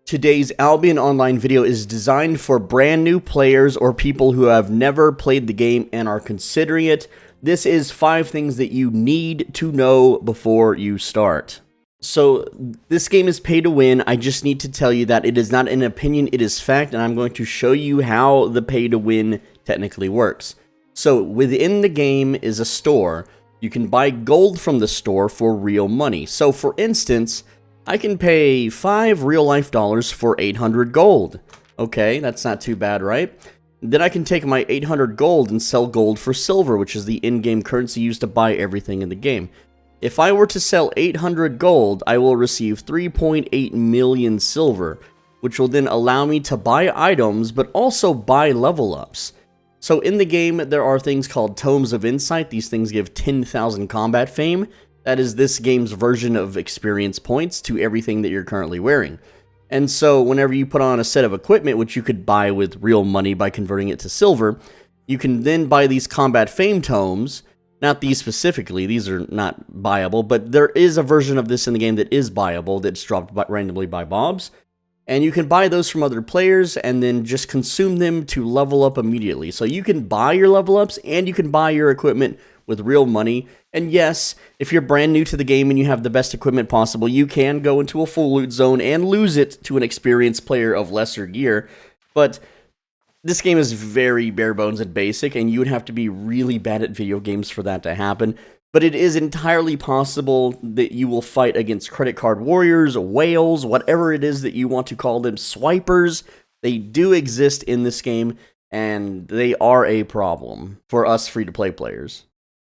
Today's Albion Online video is designed for brand new players or people who have never played the game and are considering it. This is 5 things that you need to know before you start. So, this game is pay to win. I just need to tell you that it is not an opinion, it is fact, and I'm going to show you how the pay to win technically works. So, within the game is a store. You can buy gold from the store for real money. So, for instance, I can pay 5 real-life dollars for 800 gold. Okay, that's not too bad, right? Then I can take my 800 gold and sell gold for silver, which is the in-game currency used to buy everything in the game. If I were to sell 800 gold, I will receive 3.8 million silver, which will then allow me to buy items, but also buy level-ups. So in the game, there are things called Tomes of Insight. These things give 10,000 combat fame. That is this game's version of experience points to everything that you're currently wearing. And so whenever you put on a set of equipment, which you could buy with real money by converting it to silver, you can then buy these combat fame tomes. Not these specifically, these are not buyable, but there is a version of this in the game that is buyable that's dropped randomly by mobs. And you can buy those from other players and then just consume them to level up immediately. So you can buy your level ups and you can buy your equipment with real money. And yes, if you're brand new to the game and you have the best equipment possible, you can go into a full loot zone and lose it to an experienced player of lesser gear. But this game is very bare bones and basic, and you would have to be really bad at video games for that to happen. But it is entirely possible that you will fight against credit card warriors, whales, whatever it is that you want to call them, swipers. They do exist in this game, and they are a problem for us free-to-play players.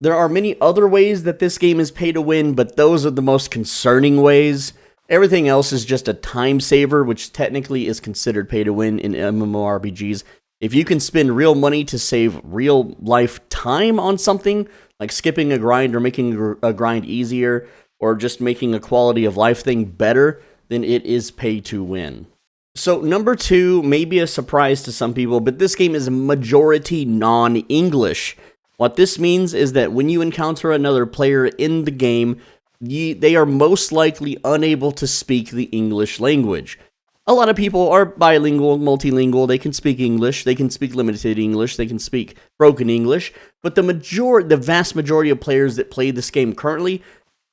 There are many other ways that this game is pay to win, but those are the most concerning ways. Everything else is just a time saver, which technically is considered pay to win in MMORPGs. If you can spend real money to save real life time on something, like skipping a grind or making a grind easier, or just making a quality of life thing better, then it is pay to win. So number 2 may be a surprise to some people, but this game is majority non-English. What this means is that when you encounter another player in the game, they are most likely unable to speak the English language. A lot of people are bilingual, multilingual, they can speak English, they can speak limited English, they can speak broken English, but the vast majority of players that play this game currently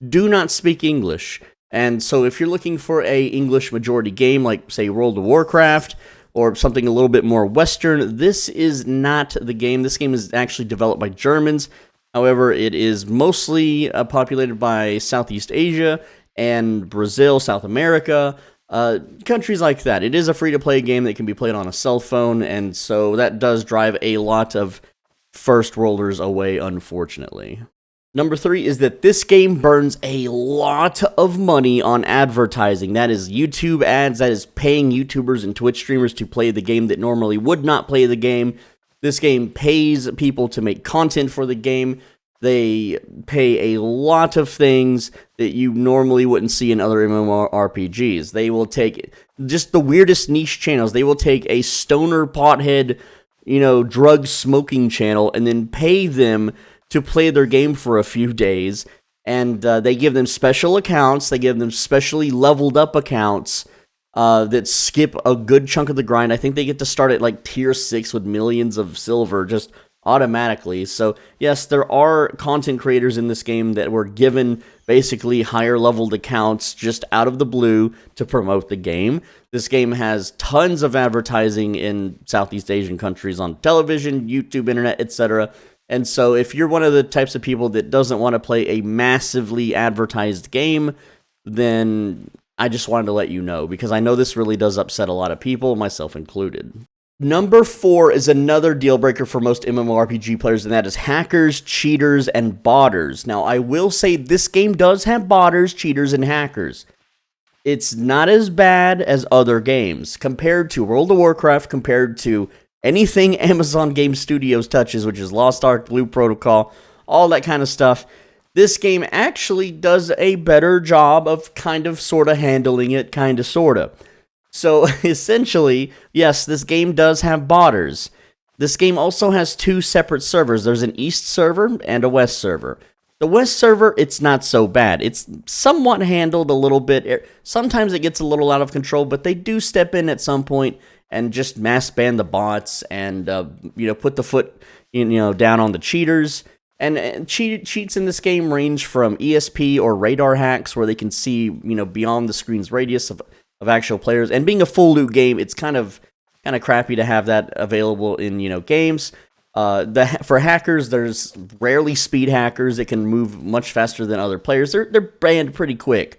do not speak English. And so if you're looking for a English majority game, like say World of Warcraft, or something a little bit more Western, this is not the game. This game is actually developed by Germans. However, it is mostly populated by Southeast Asia and Brazil, South America, countries like that. It is a free-to-play game that can be played on a cell phone, and so that does drive a lot of first worlders away, unfortunately. Number 3 is that this game burns a lot of money on advertising. That is YouTube ads, that is paying YouTubers and Twitch streamers to play the game that normally would not play the game. This game pays people to make content for the game. They pay a lot of things that you normally wouldn't see in other MMORPGs. They will take just the weirdest niche channels. They will take a stoner pothead, drug smoking channel and then pay them to play their game for a few days, and they give them special accounts, they give them specially leveled up accounts that skip a good chunk of the grind. I think they get to start at like tier 6 with millions of silver just automatically. So yes, there are content creators in this game that were given basically higher leveled accounts just out of the blue to promote the game. This game has tons of advertising in Southeast Asian countries on television, YouTube, internet, etc. And so if you're one of the types of people that doesn't want to play a massively advertised game, then I just wanted to let you know, because I know this really does upset a lot of people, myself included. Number 4 is another deal breaker for most MMORPG players, and that is hackers, cheaters, and botters. Now, I will say this game does have botters, cheaters, and hackers. It's not as bad as other games. Compared to World of Warcraft, compared to anything Amazon Game Studios touches, which is Lost Ark, Blue Protocol, all that kind of stuff, this game actually does a better job of kind of sort of handling it, kind of sort of. So essentially, yes, this game does have botters. This game also has 2 separate servers. There's an East server and a West server. The West server, it's not so bad. It's somewhat handled a little bit. Sometimes it gets a little out of control, but they do step in at some point and just mass ban the bots and put the foot down on the cheaters. And cheats in this game range from ESP or radar hacks, where they can see beyond the screen's radius of actual players. And being a full loot game, it's kind of crappy to have that available in games. For hackers, there's rarely speed hackers that can move much faster than other players. They're banned pretty quick.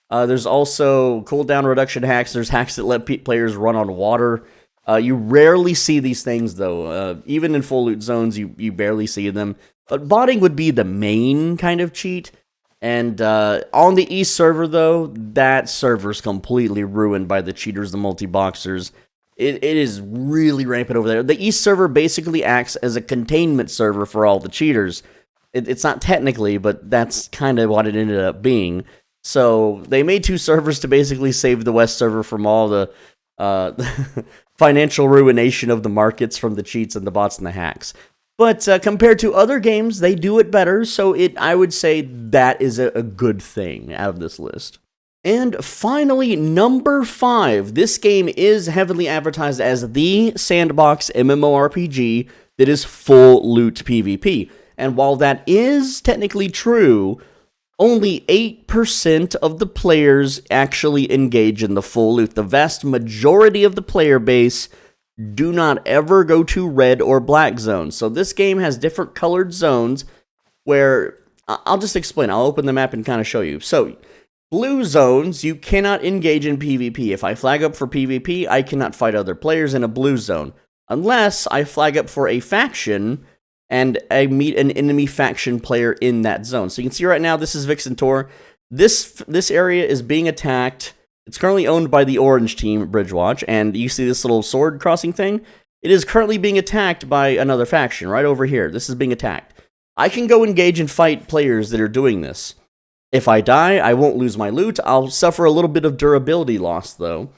There's also cooldown reduction hacks. There's hacks that let players run on water. You rarely see these things, though. Even in full loot zones, you barely see them. But botting would be the main kind of cheat. And on the East server, though, that server's completely ruined by the cheaters, the multi-boxers. It is really rampant over there. The East server basically acts as a containment server for all the cheaters. It's not technically, but that's kind of what it ended up being. So they made 2 servers to basically save the West server from all the financial ruination of the markets from the cheats and the bots and the hacks. But compared to other games, they do it better, so I would say that is a good thing out of this list. And finally, number 5. This game is heavily advertised as the sandbox MMORPG that is full loot PvP. And while that is technically true, only 8% of the players actually engage in the full loot. The vast majority of the player base do not ever go to red or black zones. So this game has different colored zones where, I'll just explain. I'll open the map and kind of show you. So, blue zones, you cannot engage in PvP. If I flag up for PvP, I cannot fight other players in a blue zone. Unless I flag up for a faction and I meet an enemy faction player in that zone. So you can see right now, this is Vixen Tor. This area is being attacked. It's currently owned by the orange team, Bridgewatch, and you see this little sword crossing thing? It is currently being attacked by another faction, right over here. This is being attacked. I can go engage and fight players that are doing this. If I die, I won't lose my loot. I'll suffer a little bit of durability loss, though.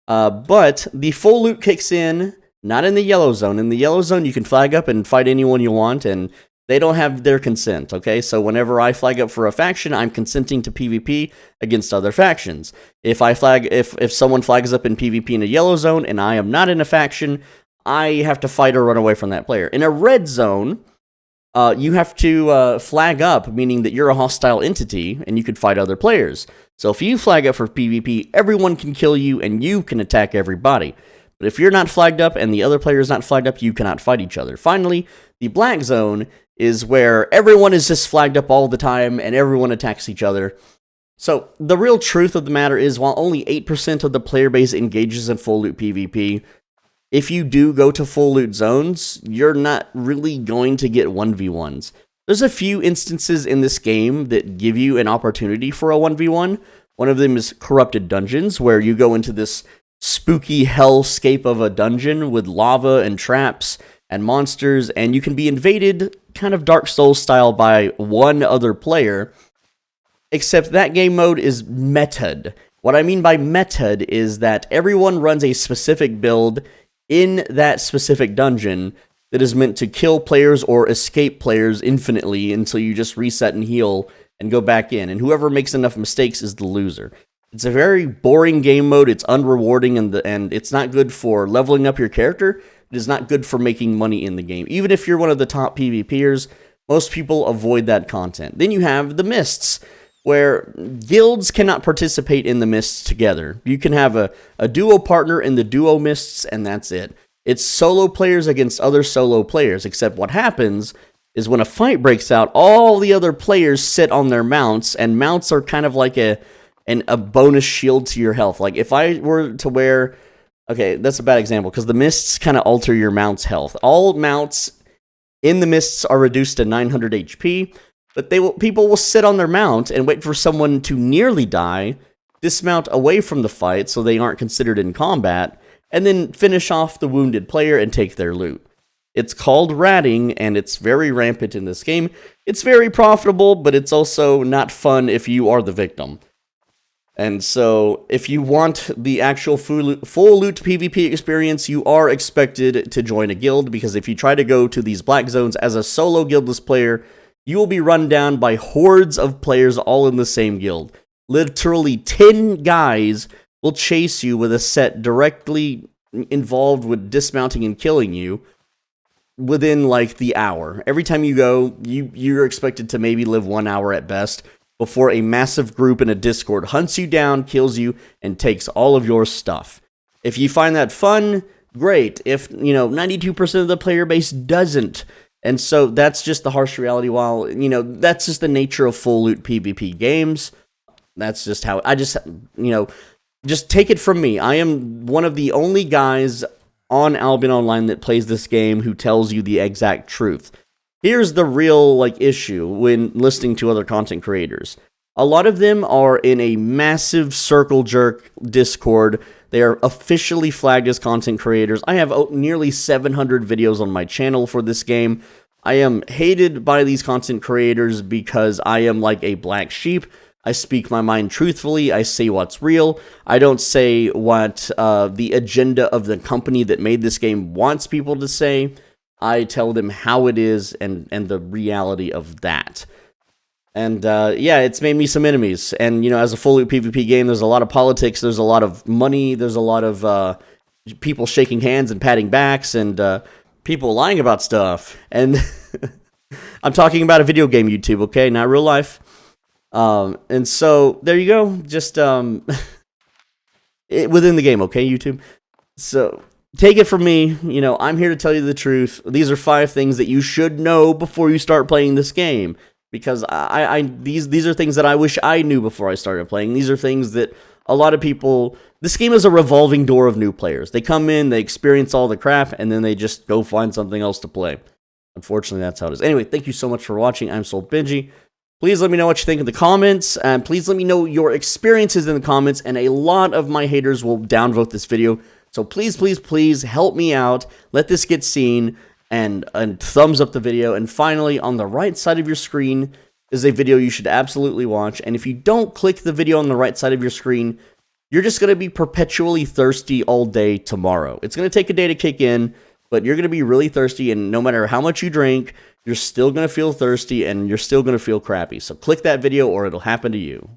But the full loot kicks in, not in the yellow zone. In the yellow zone, you can flag up and fight anyone you want, and they don't have their consent, okay? So whenever I flag up for a faction, I'm consenting to PvP against other factions. If someone flags up in PvP in a yellow zone and I am not in a faction, I have to fight or run away from that player. In a red zone, you have to flag up, meaning that you're a hostile entity and you could fight other players. So if you flag up for PvP, everyone can kill you and you can attack everybody. But if you're not flagged up and the other player is not flagged up, you cannot fight each other. Finally, the black zone is where everyone is just flagged up all the time and everyone attacks each other. So the real truth of the matter is, while only 8% of the player base engages in full loot PvP, if you do go to full loot zones, you're not really going to get 1v1s. There's a few instances in this game that give you an opportunity for a 1v1. One of them is Corrupted Dungeons, where you go into this spooky hellscape of a dungeon with lava and traps and monsters, and you can be invaded kind of Dark Souls style by one other player, except that game mode is meta'd. What I mean by meta'd is that everyone runs a specific build in that specific dungeon that is meant to kill players or escape players infinitely until you just reset and heal and go back in, and whoever makes enough mistakes is the loser. It's a very boring game mode, it's unrewarding, and it's not good for leveling up your character. It is not good for making money in the game. Even if you're one of the top PvPers, most people avoid that content. Then you have the Mists, where guilds cannot participate in the Mists together. You can have a duo partner in the duo Mists, and that's it. It's solo players against other solo players, except what happens is when a fight breaks out, all the other players sit on their mounts, and mounts are kind of like a bonus shield to your health. Like, if I were to wear... Okay, that's a bad example, because the Mists kind of alter your mount's health. All mounts in the Mists are reduced to 900 HP, but people will sit on their mount and wait for someone to nearly die, dismount away from the fight so they aren't considered in combat, and then finish off the wounded player and take their loot. It's called ratting, and it's very rampant in this game. It's very profitable, but it's also not fun if you are the victim. And so, if you want the actual full loot PvP experience, you are expected to join a guild, because if you try to go to these black zones as a solo guildless player, you will be run down by hordes of players all in the same guild. Literally 10 guys will chase you with a set directly involved with dismounting and killing you within like the hour. Every time you go, you're expected to maybe live 1 hour at best before a massive group in a Discord hunts you down, kills you, and takes all of your stuff. If you find that fun, great. If, 92% of the player base doesn't. And so that's just the harsh reality. While, that's just the nature of full loot PvP games. That's just how, just take it from me. I am one of the only guys on Albion Online that plays this game who tells you the exact truth. Here's the real issue when listening to other content creators. A lot of them are in a massive circle jerk Discord. They are officially flagged as content creators. I have nearly 700 videos on my channel for this game. I am hated by these content creators because I am like a black sheep. I speak my mind truthfully. I say what's real. I don't say what the agenda of the company that made this game wants people to say. I tell them how it is and the reality of that. And yeah, it's made me some enemies. And, as a full loot PvP game, there's a lot of politics. There's a lot of money. There's a lot of people shaking hands and patting backs and people lying about stuff. And I'm talking about a video game, YouTube, okay? Not real life. And so there you go. Just within the game, okay, YouTube? So take it from me. I'm here to tell you the truth. These are 5 things that you should know before you start playing this game. Because these are things that I wish I knew before I started playing. These are things that a lot of people... This game is a revolving door of new players. They come in, they experience all the crap, and then they just go find something else to play. Unfortunately, that's how it is. Anyway, thank you so much for watching. I'm Soul Benji. Please let me know what you think in the comments, and please let me know your experiences in the comments, and a lot of my haters will downvote this video. So please, please, please help me out. Let this get seen. And thumbs up the video. And finally, on the right side of your screen is a video you should absolutely watch. And if you don't click the video on the right side of your screen, you're just going to be perpetually thirsty all day tomorrow. It's going to take a day to kick in, but you're going to be really thirsty. And no matter how much you drink, you're still going to feel thirsty and you're still going to feel crappy. So click that video or it'll happen to you.